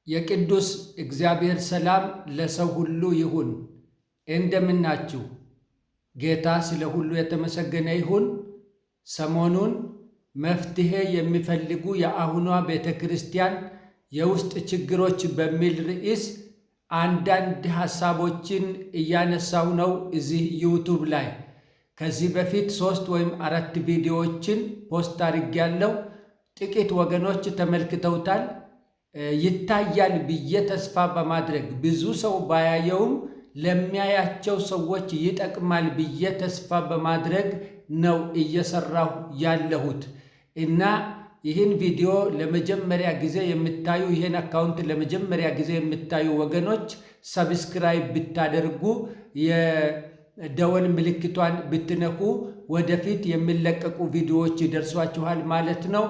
የቅዱስ እግዚአብሔር ሰላም ለሰው ሁሉ ይሁን። እንደምናችሁ ጌታ ስለ ሁሉ የተመሰገነ ይሁን። ሰሞኑን መፍትሄ የሚፈልጉ የአሁኗ ቤተ ክርስቲያን የውስጥ ችግሮች በሚል ርዕስ አንዳንድ ሐሳቦችን እያነሳው ነው እዚህ ዩቱብ ላይ። ከዚህ በፊት 3 ወይም 4 ቪዲዮዎችን ፖስት አድርጌያለሁ። ጥቂት ወገኖች ተመልክተውታል። ይታያል ብዬ ተስፋ በማድረግ ብዙ ሰው ባያየውም ለሚያያቸው ሰዎች ይጠቅማል ብዬ ተስፋ በማድረግ ነው እየሰራሁ ያለሁት እና ይህን ቪዲዮ ለመጀመሪያ ጊዜ የምታዩ ይህን አካውንት ለመጀመሪያ ጊዜ የምታዩ ወገኖች ሰብስክራይብ ብታደርጉ የደወል ምልክቷን ብትነኩ ወደፊት የሚለቀቁ ቪዲዮዎች ይደርሷችኋል ማለት ነው።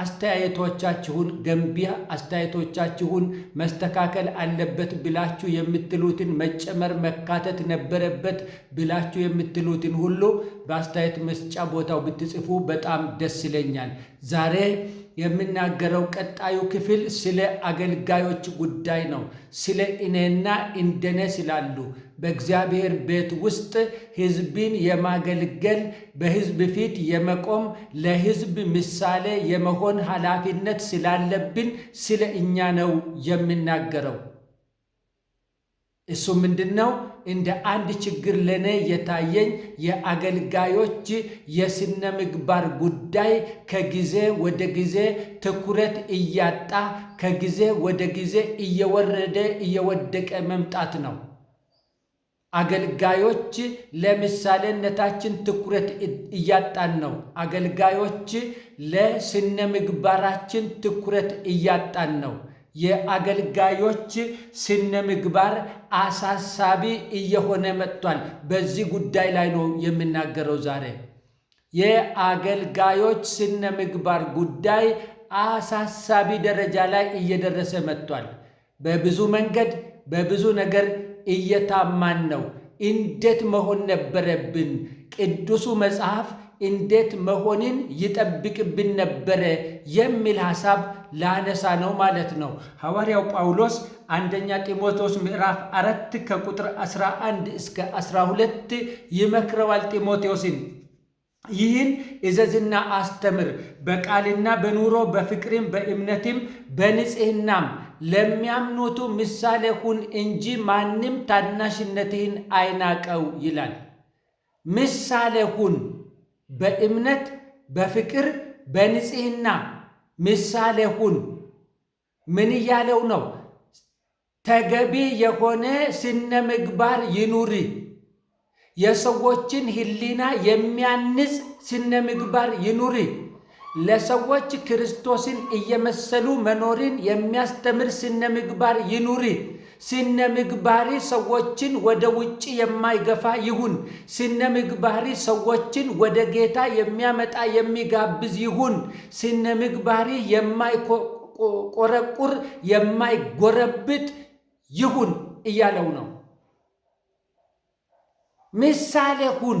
አስተያየቶቻችሁን ገንቢ አስተያየቶቻችሁን መስተካከል አለበት ብላችሁ የምትሉትን መጨመር መካተት ነበረበት ብላችሁ የምትሉትን ሁሉ በአስተያየት መስጫ ቦታው ብትጽፉ በጣም ደስ ይለኛል። ዛሬ የምናገረው ቀጣዩ ክፍል ስለ አገልጋዮች ጉዳይ ነው። ስለ እኔና እንደኔ ስላሉ በእግዚአብሔር ቤት ውስጥ ሕዝብን የማገልገል በሕዝብ ፊት የመቆም ለሕዝብ ምሳሌ የመሆን ኃላፊነት ስላለብን ስለ እኛ ነው የምናገረው። እሱ ምንድን ነው? እንደ አንድ ችግር ለኔ የታየኝ የአገልጋዮች የስነ ምግባር ጉዳይ ከጊዜ ወደ ጊዜ ትኩረት እያጣ ከጊዜ ወደ ጊዜ እየወደቀ መምጣት ነው። አገልጋዮች ለምሳሌነታችን ትኩረት እያጣን ነው። አገልጋዮች ለስነ ምግባራችን ትኩረት እያጣን ነው። የአገልጋዮች ስነ ምግባር አሳሳቢ እየሆነ መጥቷል። በዚህ ጉዳይ ላይ ነው የምናገረው ዛሬ። የአገልጋዮች ስነ ምግባር ጉዳይ አሳሳቢ ደረጃ ላይ እየደረሰ መጥቷል። በብዙ መንገድ በብዙ ነገር እየታማን ነው። እንዴት መሆን ነበረብን? ቅዱሱ መጽሐፍ እንዴት መሆንን ይጠብቅብን ነበረ የሚል ሐሳብ ላነሳ ነው ማለት ነው። ሐዋርያው ጳውሎስ አንደኛ ጢሞቴዎስ ምዕራፍ 4 ከቁጥር 11 እስከ 12 ይመክረዋል ጢሞቴዎስን። ይህን እዘዝና አስተምር፣ በቃልና በኑሮ በፍቅርም በእምነትም በንጽሕናም ለሚያምኑቱ ምሳሌ ሁን እንጂ ማንም ታናሽነትህን አይናቀው ይላል። ምሳሌ ሁን፣ በእምነት በፍቅር በንጽሕና ምሳሌ ሁን። ምን እያለው ነው? ተገቢ የሆነ ስነ ምግባር ይኑር። የሰዎችን ሕሊና የሚያንጽ ስነ ምግባር ይኑር። ለሰዎች ክርስቶስን እየመሰሉ መኖርን የሚያስተምር ስነ ምግባር ይኑር። ስነ ምግባሪ ሰዎችን ወደ ውጭ የማይገፋ ይሁን። ስነ ምግባሪ ሰዎችን ወደ ጌታ የሚያመጣ የሚጋብዝ ይሁን። ስነ ምግባሪ የማይቆረቁር የማይጎረብጥ ይሁን እያለው ነው። ምሳሌ ሁን፣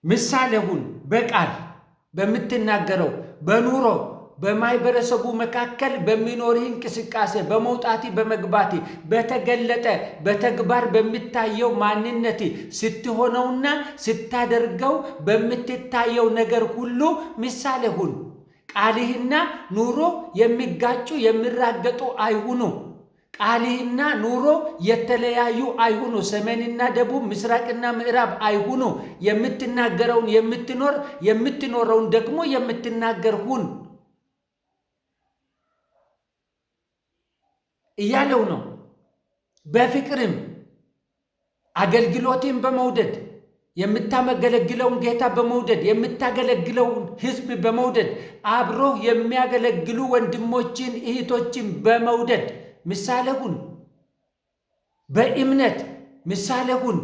ምሳሌ ሁን። በቃል በምትናገረው በኑሮ በማህበረሰቡ መካከል በሚኖርህ እንቅስቃሴ በመውጣት በመግባት በተገለጠ በተግባር በሚታየው ማንነት ስትሆነውና ስታደርገው በምትታየው ነገር ሁሉ ምሳሌ ሁን። ቃልህና ኑሮ የሚጋጩ የሚራገጡ አይሁኑ። ቃልህና ኑሮ የተለያዩ አይሁኑ። ሰሜንና ደቡብ፣ ምስራቅና ምዕራብ አይሁኑ። የምትናገረውን የምትኖር የምትኖረውን ደግሞ የምትናገር ሁን እያለው ነው። በፍቅርም አገልግሎትን በመውደድ የምታገለግለውን ጌታ በመውደድ የምታገለግለውን ሕዝብ በመውደድ አብሮህ የሚያገለግሉ ወንድሞችን እህቶችን በመውደድ ምሳሌ ሁን። በእምነት ምሳሌ ሁን።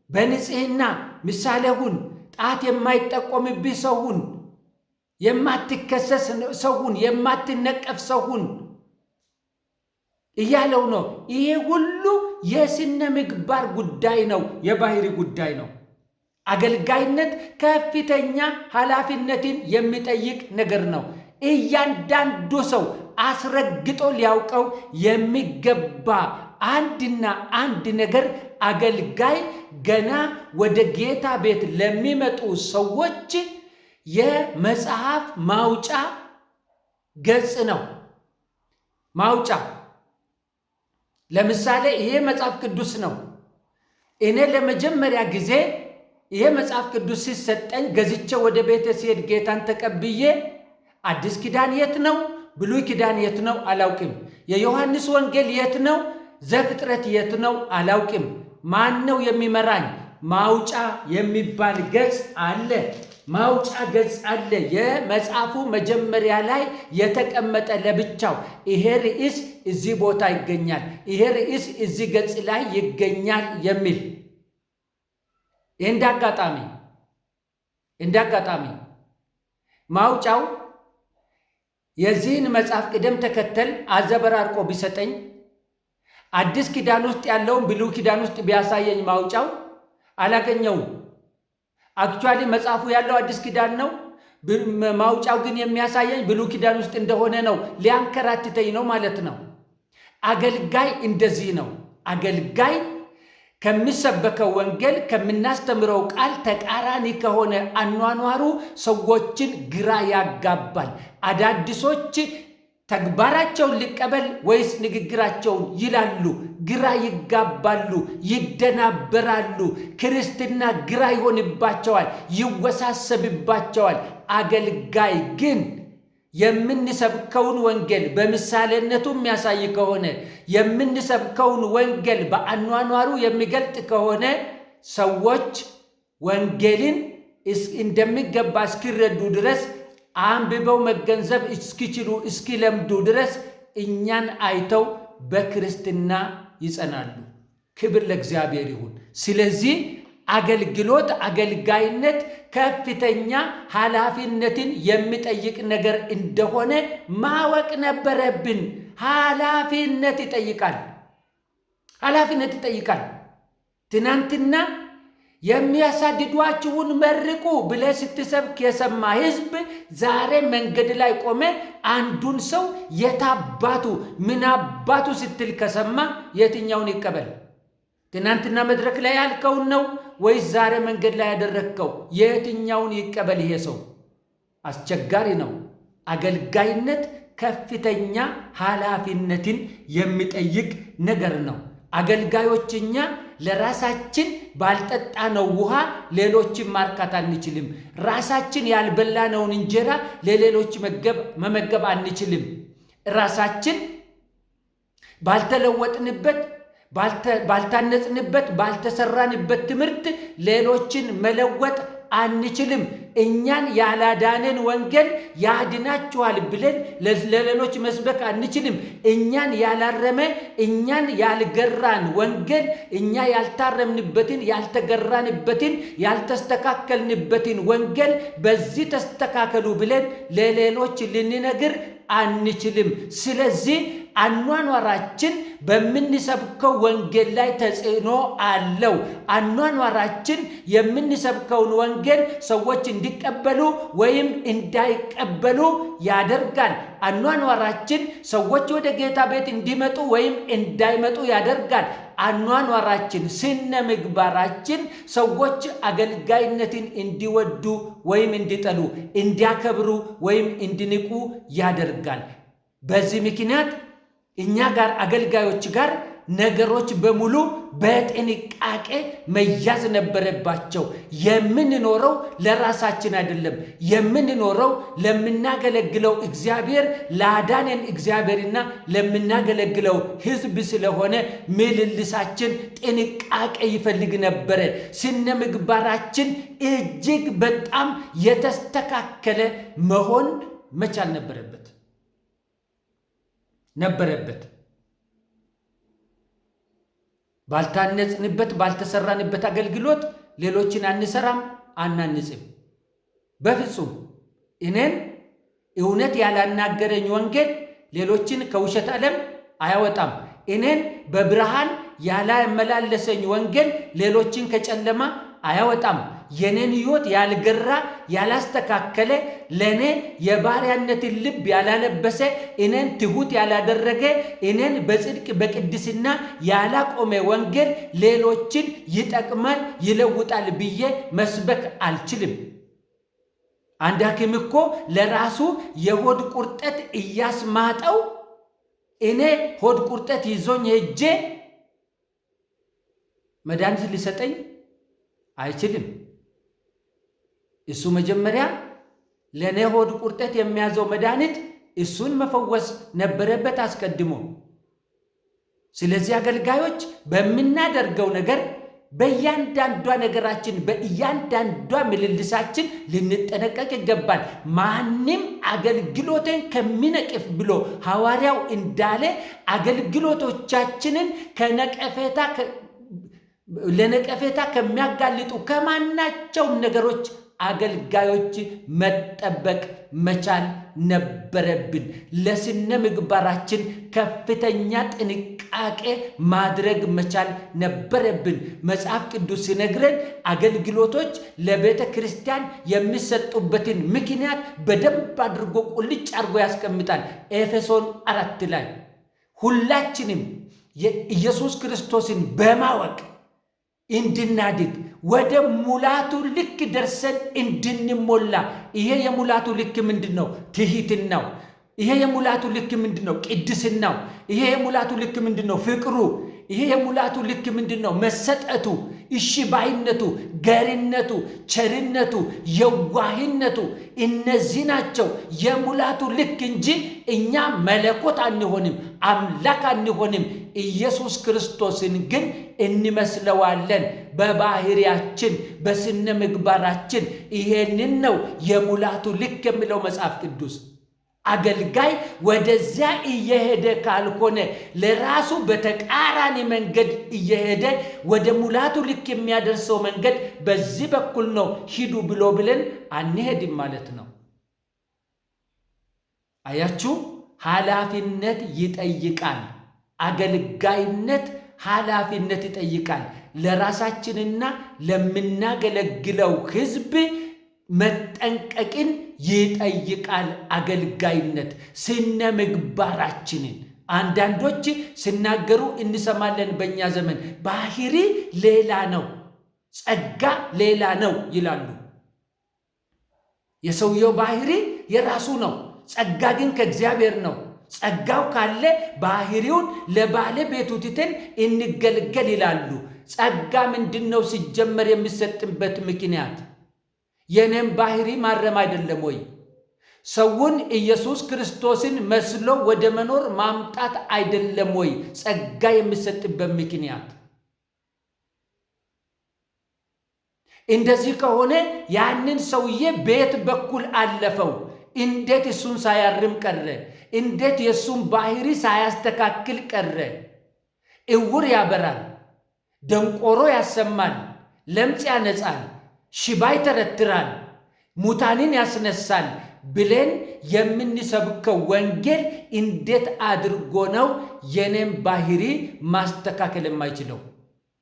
በንጽሕና ምሳሌ ሁን። ጣት የማይጠቆምብህ ሰው ሁን። የማትከሰስ ሰው ሁን። የማትነቀፍ ሰው ሁን እያለው ነው። ይሄ ሁሉ የስነ ምግባር ጉዳይ ነው፣ የባህሪ ጉዳይ ነው። አገልጋይነት ከፍተኛ ኃላፊነትን የሚጠይቅ ነገር ነው። እያንዳንዱ ሰው አስረግጦ ሊያውቀው የሚገባ አንድና አንድ ነገር አገልጋይ ገና ወደ ጌታ ቤት ለሚመጡ ሰዎች የመጽሐፍ ማውጫ ገጽ ነው። ማውጫ ለምሳሌ ይሄ መጽሐፍ ቅዱስ ነው። እኔ ለመጀመሪያ ጊዜ ይሄ መጽሐፍ ቅዱስ ሲሰጠኝ ገዝቼ ወደ ቤተ ሲሄድ ጌታን ተቀብዬ አዲስ ኪዳን የት ነው? ብሉይ ኪዳን የት ነው? አላውቅም። የዮሐንስ ወንጌል የት ነው? ዘፍጥረት የት ነው? አላውቅም። ማን ነው የሚመራኝ? ማውጫ የሚባል ገጽ አለ። ማውጫ ገጽ አለ። የመጽሐፉ መጀመሪያ ላይ የተቀመጠ ለብቻው ይሄ ርዕስ እዚህ ቦታ ይገኛል፣ ይሄ ርዕስ እዚህ ገጽ ላይ ይገኛል የሚል እንዳጋጣሚ ማውጫው የዚህን መጽሐፍ ቅደም ተከተል አዘበራርቆ ቢሰጠኝ አዲስ ኪዳን ውስጥ ያለውን ብሉይ ኪዳን ውስጥ ቢያሳየኝ ማውጫው አላገኘውም። አክቹዋሊ መጽሐፉ ያለው አዲስ ኪዳን ነው። ማውጫው ግን የሚያሳየኝ ብሉይ ኪዳን ውስጥ እንደሆነ ነው። ሊያንከራትተኝ ነው ማለት ነው። አገልጋይ እንደዚህ ነው። አገልጋይ ከሚሰበከው ወንጌል ከምናስተምረው ቃል ተቃራኒ ከሆነ አኗኗሩ ሰዎችን ግራ ያጋባል። አዳዲሶች ተግባራቸውን ሊቀበል ወይስ ንግግራቸውን ይላሉ? ግራ ይጋባሉ፣ ይደናበራሉ። ክርስትና ግራ ይሆንባቸዋል፣ ይወሳሰብባቸዋል። አገልጋይ ግን የምንሰብከውን ወንጌል በምሳሌነቱ የሚያሳይ ከሆነ የምንሰብከውን ወንጌል በአኗኗሩ የሚገልጥ ከሆነ ሰዎች ወንጌልን እንደሚገባ እስኪረዱ ድረስ አንብበው መገንዘብ እስኪችሉ እስኪለምዱ ድረስ እኛን አይተው በክርስትና ይጸናሉ። ክብር ለእግዚአብሔር ይሁን። ስለዚህ አገልግሎት፣ አገልጋይነት ከፍተኛ ኃላፊነትን የሚጠይቅ ነገር እንደሆነ ማወቅ ነበረብን። ኃላፊነት ይጠይቃል። ትናንትና የሚያሳድዷችሁን መርቁ ብለህ ስትሰብክ የሰማ ሕዝብ ዛሬ መንገድ ላይ ቆመ አንዱን ሰው የታባቱ ምን አባቱ ስትል ከሰማ የትኛውን ይቀበል? ትናንትና መድረክ ላይ ያልከውን ነው ወይስ ዛሬ መንገድ ላይ ያደረግከው? የትኛውን ይቀበል? ይሄ ሰው አስቸጋሪ ነው። አገልጋይነት ከፍተኛ ኃላፊነትን የሚጠይቅ ነገር ነው። አገልጋዮች እኛ ለራሳችን ባልጠጣነው ውሃ ሌሎችን ማርካት አንችልም። ራሳችን ያልበላነውን እንጀራ ለሌሎች መመገብ አንችልም። ራሳችን ባልተለወጥንበት፣ ባልታነጽንበት፣ ባልተሰራንበት ትምህርት ሌሎችን መለወጥ አንችልም። እኛን ያላዳነን ወንጌል ያድናችኋል ብለን ለሌሎች መስበክ አንችልም። እኛን ያላረመ፣ እኛን ያልገራን ወንጌል፣ እኛ ያልታረምንበትን፣ ያልተገራንበትን፣ ያልተስተካከልንበትን ወንጌል በዚህ ተስተካከሉ ብለን ለሌሎች ልንነግር አንችልም። ስለዚህ አኗኗራችን በምንሰብከው ወንጌል ላይ ተጽዕኖ አለው። አኗኗራችን የምንሰብከውን ወንጌል ሰዎች እንዲቀበሉ ወይም እንዳይቀበሉ ያደርጋል። አኗኗራችን ሰዎች ወደ ጌታ ቤት እንዲመጡ ወይም እንዳይመጡ ያደርጋል። አኗኗራችን፣ ስነ ምግባራችን ሰዎች አገልጋይነትን እንዲወዱ ወይም እንዲጠሉ፣ እንዲያከብሩ ወይም እንዲንቁ ያደርጋል። በዚህ ምክንያት እኛ ጋር አገልጋዮች ጋር ነገሮች በሙሉ በጥንቃቄ መያዝ ነበረባቸው። የምንኖረው ለራሳችን አይደለም። የምንኖረው ለምናገለግለው እግዚአብሔር፣ ላዳነን እግዚአብሔርና ለምናገለግለው ሕዝብ ስለሆነ ምልልሳችን ጥንቃቄ ይፈልግ ነበረ። ስነ ምግባራችን እጅግ በጣም የተስተካከለ መሆን መቻል ነበረበት። ባልታነጽንበት፣ ባልተሰራንበት አገልግሎት ሌሎችን አንሰራም፣ አናንጽም። በፍጹም እኔን እውነት ያላናገረኝ ወንጌል ሌሎችን ከውሸት ዓለም አያወጣም። እኔን በብርሃን ያላመላለሰኝ ወንጌል ሌሎችን ከጨለማ አያወጣም። የኔን ሕይወት ያልገራ ያላስተካከለ፣ ለኔ የባሪያነትን ልብ ያላለበሰ፣ እኔን ትሁት ያላደረገ፣ እኔን በጽድቅ በቅድስና ያላቆመ ወንጌል ሌሎችን ይጠቅማል ይለውጣል ብዬ መስበክ አልችልም። አንድ ሐኪም እኮ ለራሱ የሆድ ቁርጠት እያስማጠው እኔ ሆድ ቁርጠት ይዞኝ ሄጄ መድኃኒት ሊሰጠኝ አይችልም። እሱ መጀመሪያ ለኔ ሆድ ቁርጠት የሚያዘው መድኃኒት እሱን መፈወስ ነበረበት አስቀድሞ። ስለዚህ አገልጋዮች በምናደርገው ነገር በእያንዳንዷ ነገራችን በእያንዳንዷ ምልልሳችን ልንጠነቀቅ ይገባል። ማንም አገልግሎትን ከሚነቅፍ ብሎ ሐዋርያው እንዳለ አገልግሎቶቻችንን ለነቀፌታ ከሚያጋልጡ ከማናቸውም ነገሮች አገልጋዮች መጠበቅ መቻል ነበረብን። ለስነ ምግባራችን ከፍተኛ ጥንቃቄ ማድረግ መቻል ነበረብን። መጽሐፍ ቅዱስ ሲነግረን አገልግሎቶች ለቤተ ክርስቲያን የሚሰጡበትን ምክንያት በደንብ አድርጎ ቁልጭ አድርጎ ያስቀምጣል። ኤፌሶን 4 ላይ ሁላችንም የኢየሱስ ክርስቶስን በማወቅ እንድናድግ ወደ ሙላቱ ልክ ደርሰን እንድንሞላ። ይሄ የሙላቱ ልክ ምንድነው? ትሕትናው። ይሄ የሙላቱ ልክ ምንድነው? ቅድስናው። ይሄ የሙላቱ ልክ ምንድነው? ፍቅሩ። ይሄ የሙላቱ ልክ ምንድነው? መሰጠቱ፣ እሺ ባይነቱ፣ ገርነቱ፣ ቸርነቱ፣ የዋህነቱ። እነዚህ ናቸው የሙላቱ ልክ እንጂ እኛ መለኮት አንሆንም፣ አምላክ አንሆንም። ኢየሱስ ክርስቶስን ግን እንመስለዋለን በባህሪያችን፣ በስነ ምግባራችን። ይሄንን ነው የሙላቱ ልክ የሚለው መጽሐፍ ቅዱስ። አገልጋይ ወደዚያ እየሄደ ካልሆነ ለራሱ በተቃራኒ መንገድ እየሄደ ወደ ሙላቱ ልክ የሚያደርሰው መንገድ በዚህ በኩል ነው ሂዱ ብሎ ብለን አንሄድም ማለት ነው። አያችሁ፣ ኃላፊነት ይጠይቃል። አገልጋይነት ኃላፊነት ይጠይቃል። ለራሳችንና ለምናገለግለው ሕዝብ መጠንቀቅን ይጠይቃል። አገልጋይነት ስነ ምግባራችንን አንዳንዶች ሲናገሩ እንሰማለን። በእኛ ዘመን ባህሪ ሌላ ነው፣ ጸጋ ሌላ ነው ይላሉ። የሰውየው ባህሪ የራሱ ነው፣ ጸጋ ግን ከእግዚአብሔር ነው። ጸጋው ካለ ባህሪውን ለባለቤቱ ትተን እንገልገል ይላሉ። ጸጋ ምንድነው? ሲጀመር የሚሰጥበት ምክንያት የኔም ባህሪ ማረም አይደለም ወይ? ሰውን ኢየሱስ ክርስቶስን መስሎ ወደ መኖር ማምጣት አይደለም ወይ? ጸጋ የሚሰጥበት ምክንያት እንደዚህ ከሆነ ያንን ሰውዬ ቤት በኩል አለፈው። እንዴት እሱን ሳያርም ቀረ? እንዴት የእሱን ባህሪ ሳያስተካክል ቀረ? እውር ያበራል፣ ደንቆሮ ያሰማል፣ ለምጽ ያነጻል፣ ሽባ ይተረትራል፣ ሙታንን ያስነሳል ብለን የምንሰብከው ወንጌል እንዴት አድርጎ ነው የኔም ባህሪ ማስተካከል የማይችለው?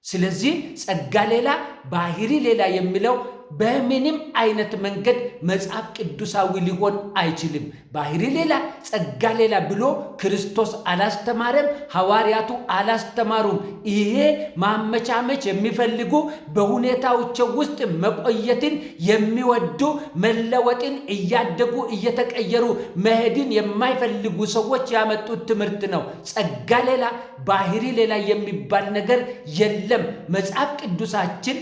ስለዚህ ጸጋ ሌላ ባህሪ ሌላ የሚለው በምንም አይነት መንገድ መጽሐፍ ቅዱሳዊ ሊሆን አይችልም። ባህሪ ሌላ ጸጋ ሌላ ብሎ ክርስቶስ አላስተማረም፣ ሐዋርያቱ አላስተማሩም። ይሄ ማመቻመች የሚፈልጉ በሁኔታዎች ውስጥ መቆየትን የሚወዱ መለወጥን፣ እያደጉ እየተቀየሩ መሄድን የማይፈልጉ ሰዎች ያመጡት ትምህርት ነው። ጸጋ ሌላ ባህሪ ሌላ የሚባል ነገር የለም። መጽሐፍ ቅዱሳችን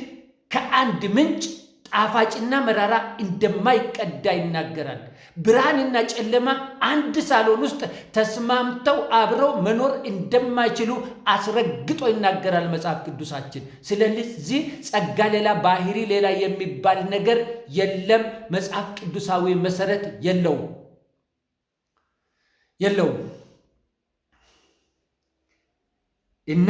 ከአንድ ምንጭ ጣፋጭና መራራ እንደማይቀዳ ይናገራል። ብርሃንና ጨለማ አንድ ሳሎን ውስጥ ተስማምተው አብረው መኖር እንደማይችሉ አስረግጦ ይናገራል መጽሐፍ ቅዱሳችን። ስለዚህ ጸጋ ሌላ ባህሪ ሌላ የሚባል ነገር የለም። መጽሐፍ ቅዱሳዊ መሰረት የለውም። እና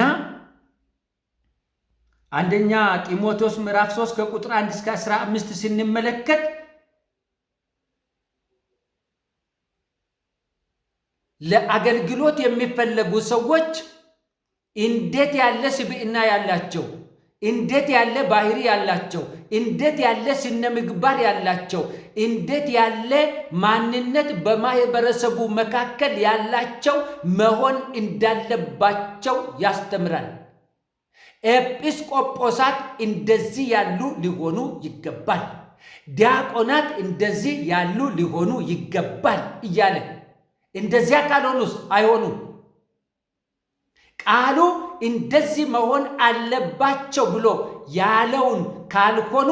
አንደኛ ጢሞቴዎስ ምዕራፍ 3 ከቁጥር 1 እስከ 15 ስንመለከት ለአገልግሎት የሚፈለጉ ሰዎች እንዴት ያለ ስብዕና ያላቸው፣ እንዴት ያለ ባህሪ ያላቸው፣ እንዴት ያለ ስነ ምግባር ያላቸው፣ እንዴት ያለ ማንነት በማህበረሰቡ መካከል ያላቸው መሆን እንዳለባቸው ያስተምራል። ኤጲስቆጶሳት እንደዚህ ያሉ ሊሆኑ ይገባል፣ ዲያቆናት እንደዚህ ያሉ ሊሆኑ ይገባል እያለ እንደዚያ ካልሆኑስ አይሆኑም። ቃሉ እንደዚህ መሆን አለባቸው ብሎ ያለውን ካልሆኑ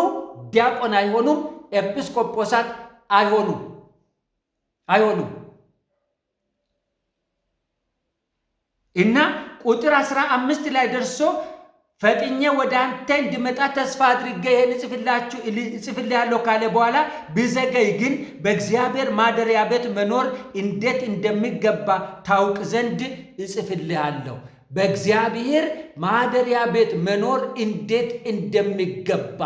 ዲያቆን አይሆኑም፣ ኤጲስቆጶሳት አይሆኑም። እና ቁጥር 15 ላይ ደርሶ ፈጥኜ ወደ አንተ እንድመጣ ተስፋ አድርጌ ይህን እጽፍልሃለሁ ካለ በኋላ ብዘገይ ግን በእግዚአብሔር ማደሪያ ቤት መኖር እንዴት እንደሚገባ ታውቅ ዘንድ እጽፍልሃለሁ። በእግዚአብሔር ማደሪያ ቤት መኖር እንዴት እንደሚገባ፣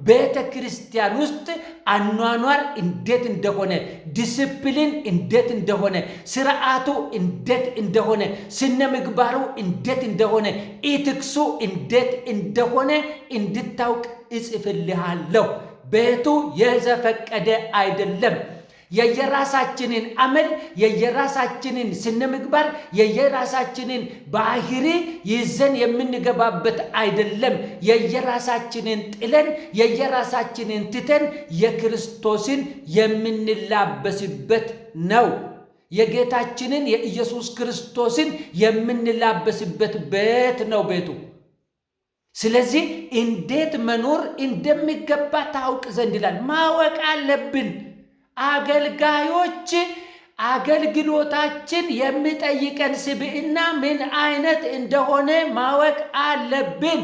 ቤተ ክርስቲያን ውስጥ አኗኗር እንዴት እንደሆነ፣ ዲስፕሊን እንዴት እንደሆነ፣ ስርዓቱ እንዴት እንደሆነ፣ ስነ ምግባሩ እንዴት እንደሆነ፣ ኢትክሱ እንዴት እንደሆነ እንድታውቅ እጽፍልሃለሁ። ቤቱ የዘፈቀደ አይደለም። የየራሳችንን አመል፣ የየራሳችንን ስነ ምግባር፣ የየራሳችንን ባህሪ ይዘን የምንገባበት አይደለም። የየራሳችንን ጥለን፣ የየራሳችንን ትተን የክርስቶስን የምንላበስበት ነው። የጌታችንን የኢየሱስ ክርስቶስን የምንላበስበት ቤት ነው ቤቱ። ስለዚህ እንዴት መኖር እንደሚገባ ታውቅ ዘንድ ይላል። ማወቅ አለብን። አገልጋዮች አገልግሎታችን የሚጠይቀን ስብዕና ምን አይነት እንደሆነ ማወቅ አለብን።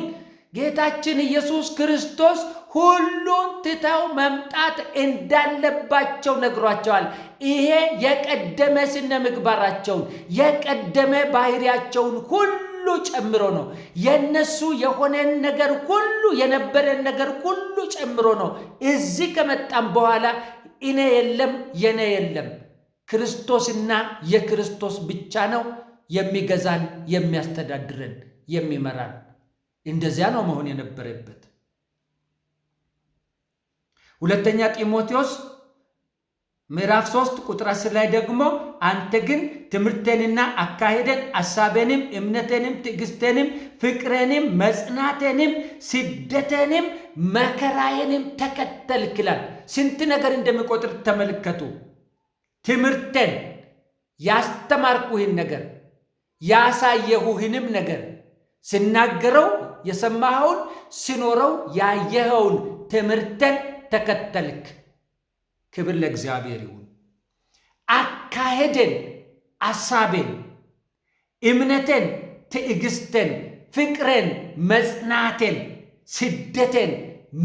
ጌታችን ኢየሱስ ክርስቶስ ሁሉን ትተው መምጣት እንዳለባቸው ነግሯቸዋል። ይሄ የቀደመ ስነ ምግባራቸውን የቀደመ ባህሪያቸውን ሁሉ ጨምሮ ነው። የነሱ የሆነን ነገር ሁሉ የነበረን ነገር ሁሉ ጨምሮ ነው። እዚህ ከመጣም በኋላ እኔ የለም የኔ የለም፣ ክርስቶስና የክርስቶስ ብቻ ነው የሚገዛን፣ የሚያስተዳድረን፣ የሚመራን። እንደዚያ ነው መሆን የነበረበት። ሁለተኛ ጢሞቴዎስ ምዕራፍ 3 ቁጥር 10 ላይ ደግሞ አንተ ግን ትምህርቴንና አካሄደን፣ አሳቤንም፣ እምነቴንም፣ ትዕግስቴንም፣ ፍቅሬንም፣ መጽናቴንም፣ ስደቴንም፣ መከራዬንም ተከተልክ ይላል። ስንት ነገር እንደሚቆጥር ተመልከቱ። ትምህርቴን፣ ያስተማርኩህን ነገር፣ ያሳየሁህንም ነገር፣ ስናገረው የሰማኸውን፣ ሲኖረው ያየኸውን ትምህርቴን ተከተልክ። ክብር ለእግዚአብሔር ይሁን። አካሄደን፣ አሳቤን፣ እምነቴን፣ ትዕግስቴን፣ ፍቅሬን፣ መጽናቴን፣ ስደቴን፣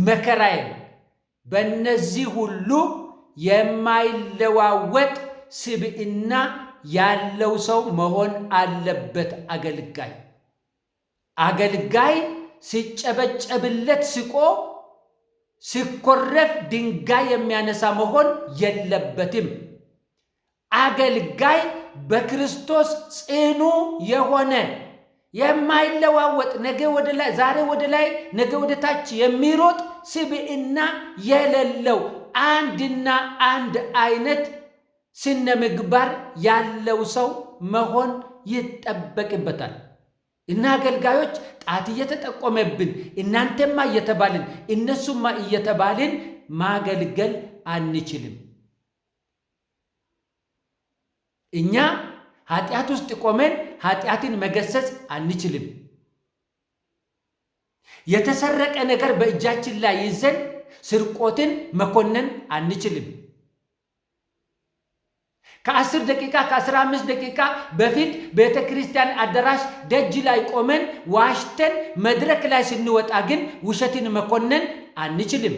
መከራዬን፣ በእነዚህ ሁሉ የማይለዋወጥ ስብዕና ያለው ሰው መሆን አለበት አገልጋይ። አገልጋይ ሲጨበጨብለት ስቆ ሲኮረፍ ድንጋይ የሚያነሳ መሆን የለበትም። አገልጋይ በክርስቶስ ጽኑ የሆነ የማይለዋወጥ ነገ ወደ ላይ ዛሬ ወደ ላይ ነገ ወደ ታች የሚሮጥ ስብዕና የሌለው አንድና አንድ አይነት ስነ ምግባር ያለው ሰው መሆን ይጠበቅበታል። እና አገልጋዮች ጣት እየተጠቆመብን እናንተማ እየተባልን እነሱማ እየተባልን ማገልገል አንችልም። እኛ ኃጢአት ውስጥ ቆመን ኃጢአትን መገሰጽ አንችልም። የተሰረቀ ነገር በእጃችን ላይ ይዘን ስርቆትን መኮነን አንችልም። ከ10 ደቂቃ ከ15 ደቂቃ በፊት ቤተ ክርስቲያን አዳራሽ ደጅ ላይ ቆመን ዋሽተን መድረክ ላይ ስንወጣ ግን ውሸትን መኮነን አንችልም።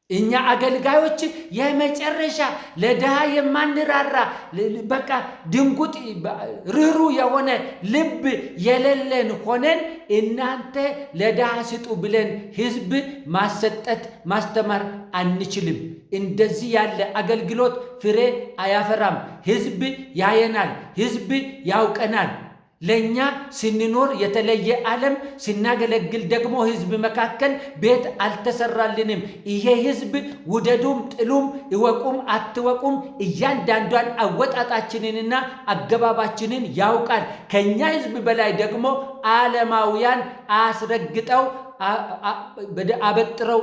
እኛ አገልጋዮች የመጨረሻ ለድሃ የማንራራ በቃ ድንጉጥ ርሩ የሆነ ልብ የሌለን ሆነን እናንተ ለድሃ ስጡ ብለን ህዝብ ማሰጠት ማስተማር አንችልም። እንደዚህ ያለ አገልግሎት ፍሬ አያፈራም። ህዝብ ያየናል፣ ህዝብ ያውቀናል። ለኛ ስንኖር የተለየ ዓለም ስናገለግል ደግሞ ህዝብ መካከል ቤት አልተሰራልንም። ይሄ ህዝብ ውደዱም ጥሉም እወቁም አትወቁም እያንዳንዷን አወጣጣችንንና አገባባችንን ያውቃል። ከኛ ህዝብ በላይ ደግሞ ዓለማውያን አስረግጠው አበጥረው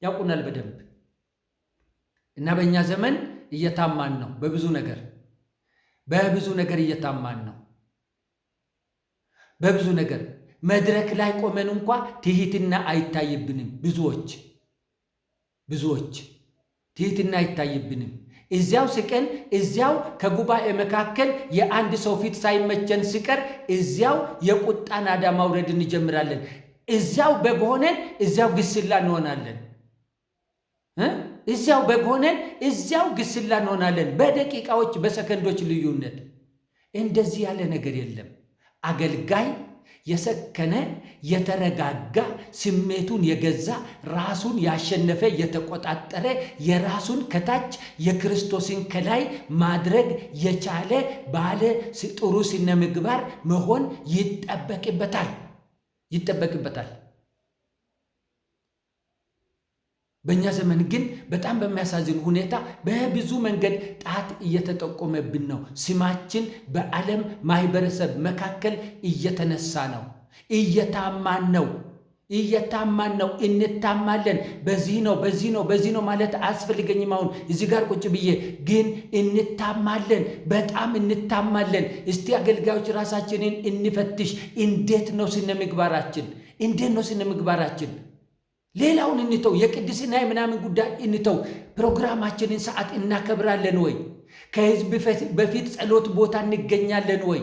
ያውቁናል በደንብ። እና በእኛ ዘመን እየታማን ነው። በብዙ ነገር እየታማን ነው። በብዙ ነገር መድረክ ላይ ቆመን እንኳ ትህትና አይታይብንም። ብዙዎች ትህትና አይታይብንም። እዚያው ስቀን እዚያው ከጉባኤ መካከል የአንድ ሰው ፊት ሳይመቸን ሲቀር እዚያው የቁጣ ናዳ ማውረድ እንጀምራለን። እዚያው በግ ሆነን እዚያው ግስላ እንሆናለን። እዚያው በግ ሆነን እዚያው ግስላ እንሆናለን። በደቂቃዎች በሰከንዶች ልዩነት። እንደዚህ ያለ ነገር የለም። አገልጋይ የሰከነ የተረጋጋ ስሜቱን የገዛ ራሱን ያሸነፈ የተቆጣጠረ የራሱን ከታች የክርስቶስን ከላይ ማድረግ የቻለ ባለ ጥሩ ስነ ምግባር መሆን ይጠበቅበታል። በእኛ ዘመን ግን በጣም በሚያሳዝን ሁኔታ በብዙ መንገድ ጣት እየተጠቆመብን ነው። ስማችን በዓለም ማህበረሰብ መካከል እየተነሳ ነው። እየታማን ነው። እንታማለን። በዚህ ነው ማለት አያስፈልገኝም። አሁን እዚህ ጋር ቁጭ ብዬ ግን እንታማለን፣ በጣም እንታማለን። እስቲ አገልጋዮች ራሳችንን እንፈትሽ። እንዴት ነው ስነ ምግባራችን? ሌላውን እንተው፣ የቅድስና ምናምን ጉዳይ እንተው። ፕሮግራማችንን ሰዓት እናከብራለን ወይ? ከህዝብ በፊት ጸሎት ቦታ እንገኛለን ወይ?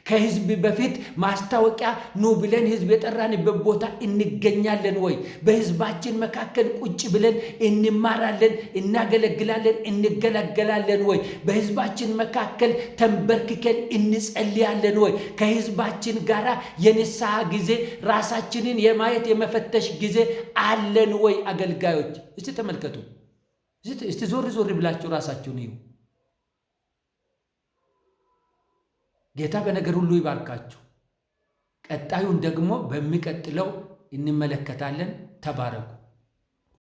ከህዝብ በፊት ማስታወቂያ ኑ ብለን ህዝብ የጠራንበት ቦታ እንገኛለን ወይ? በህዝባችን መካከል ቁጭ ብለን እንማራለን፣ እናገለግላለን፣ እንገለገላለን ወይ? በህዝባችን መካከል ተንበርክከን እንጸልያለን ወይ? ከህዝባችን ጋር የንስሐ ጊዜ፣ ራሳችንን የማየት የመፈተሽ ጊዜ አለን ወይ? አገልጋዮች እስቲ ተመልከቱ። እስቲ ዞር ብላችሁ ራሳችሁን እዩ። ጌታ በነገር ሁሉ ይባርካችሁ። ቀጣዩን ደግሞ በሚቀጥለው እንመለከታለን። ተባረኩ።